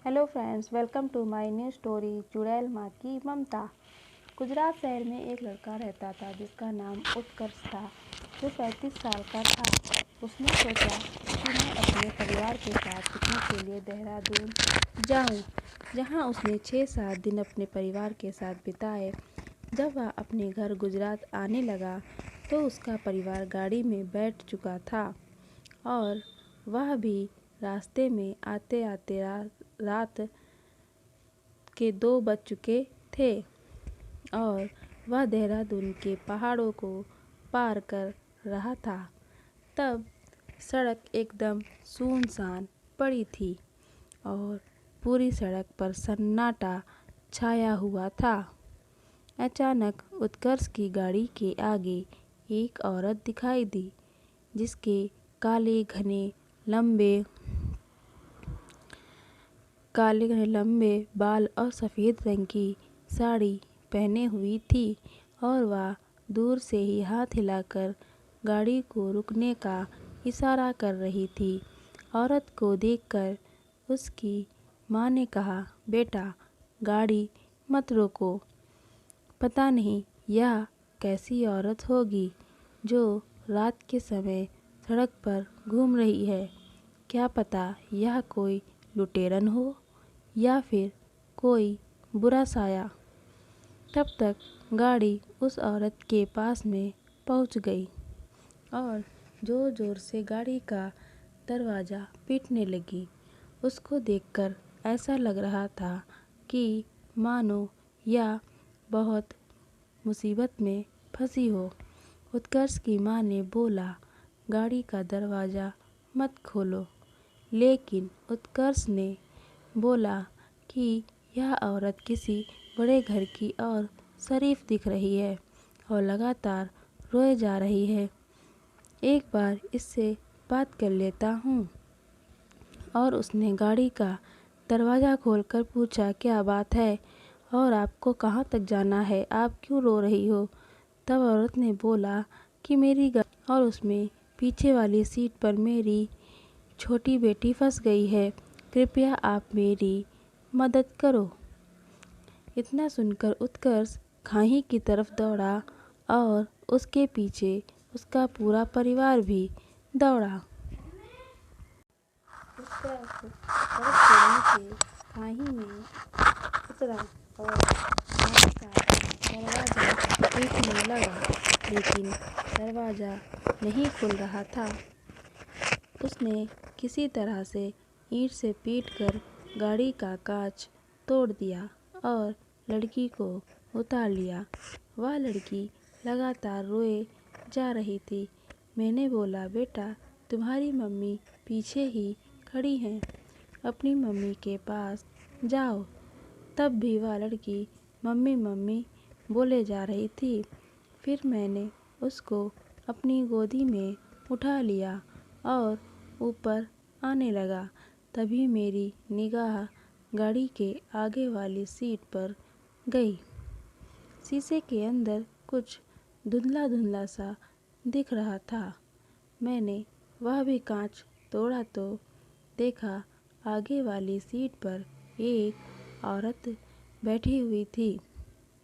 Hello friends, welcome to my new story चुड़ैल माँ की ममता। गुजरात शहर में एक लड़का रहता था जिसका नाम उत्कर्ष था, जो 35 साल का था। उसने सोचा कि मैं अपने परिवार के साथ पिकनिक के लिए देहरादून जाऊं, जहां उसने 6-7 दिन अपने परिवार के साथ बिताए। जब वह अपने घर गुजरात आने लगा तो उसका परिवार गाड़ी में बैठ चुका था और वह भी रास्ते में आते आते रात के 2 बज चुके थे और वह देहरादून के पहाड़ों को पार कर रहा था। तब सड़क एकदम सुनसान पड़ी थी और पूरी सड़क पर सन्नाटा छाया हुआ था। अचानक उत्कर्ष की गाड़ी के आगे एक औरत दिखाई दी, जिसके काले घने लंबे बाल और सफ़ेद रंग की साड़ी पहने हुई थी और वह दूर से ही हाथ हिलाकर गाड़ी को रुकने का इशारा कर रही थी। औरत को देखकर उसकी माँ ने कहा, बेटा, गाड़ी मत रोको। पता नहीं यह कैसी औरत होगी जो रात के समय सड़क पर घूम रही है। क्या पता यह कोई लुटेरन हो या फिर कोई बुरा साया। तब तक गाड़ी उस औरत के पास में पहुंच गई और ज़ोर ज़ोर से गाड़ी का दरवाज़ा पीटने लगी। उसको देखकर ऐसा लग रहा था कि मानो यह बहुत मुसीबत में फंसी हो। उत्कर्ष की माँ ने बोला, गाड़ी का दरवाज़ा मत खोलो, लेकिन उत्कर्ष ने बोला कि यह औरत किसी बड़े घर की और शरीफ दिख रही है और लगातार रोए जा रही है। एक बार इससे बात कर लेता हूँ। और उसने गाड़ी का दरवाज़ा खोलकर पूछा, क्या बात है और आपको कहाँ तक जाना है? आप क्यों रो रही हो? तब औरत ने बोला कि मेरी गाड़ी और उसमें पीछे वाली सीट पर मेरी छोटी बेटी फंस गई है। कृपया आप मेरी मदद करो। इतना सुनकर उत्कर्ष खाई की तरफ दौड़ा और उसके पीछे उसका पूरा परिवार भी दौड़ा। उत्कर्ष सड़क से नीचे खाई में उतरा और दरवाज़ा पीटने लगा, लेकिन दरवाज़ा नहीं खुल रहा था। उसने किसी तरह से ईंट से पीटकर गाड़ी का कांच तोड़ दिया और लड़की को उतार लिया। वह लड़की लगातार रोए जा रही थी। मैंने बोला, बेटा, तुम्हारी मम्मी पीछे ही खड़ी हैं, अपनी मम्मी के पास जाओ। तब भी वह लड़की मम्मी मम्मी बोले जा रही थी। फिर मैंने उसको अपनी गोदी में उठा लिया और ऊपर आने लगा। तभी मेरी निगाह गाड़ी के आगे वाली सीट पर गई। शीशे के अंदर कुछ धुंधला धुंधला सा दिख रहा था। मैंने वह भी कांच तोड़ा तो देखा आगे वाली सीट पर एक औरत बैठी हुई थी,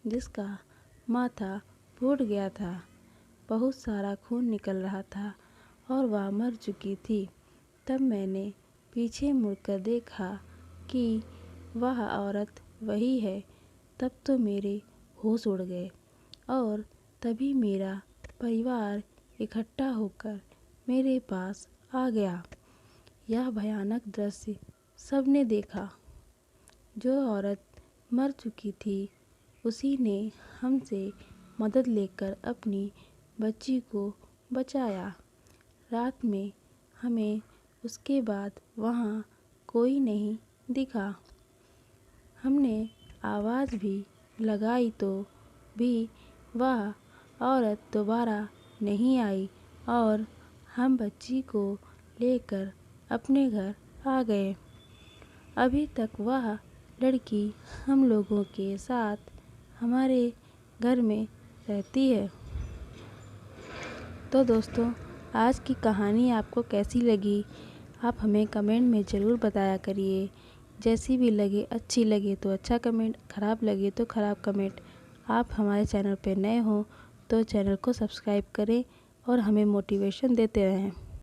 जिसका माथा फूट गया था, बहुत सारा खून निकल रहा था और वह मर चुकी थी। तब मैंने पीछे मुड़कर देखा कि वह औरत वही है। तब तो मेरे होश उड़ गए और तभी मेरा परिवार इकट्ठा होकर मेरे पास आ गया। यह भयानक दृश्य सबने देखा। जो औरत मर चुकी थी उसी ने हमसे मदद लेकर अपनी बच्ची को बचाया। रात में हमें उसके बाद वहाँ कोई नहीं दिखा। हमने आवाज़ भी लगाई तो भी वह औरत दोबारा नहीं आई और हम बच्ची को लेकर अपने घर आ गए। अभी तक वह लड़की हम लोगों के साथ हमारे घर में रहती है। तो दोस्तों, आज की कहानी आपको कैसी लगी? आप हमें कमेंट में ज़रूर बताया करिए। जैसी भी लगे, अच्छी लगे तो अच्छा कमेंट, ख़राब लगे तो ख़राब कमेंट। आप हमारे चैनल पे नए हो तो चैनल को सब्सक्राइब करें और हमें मोटिवेशन देते रहें।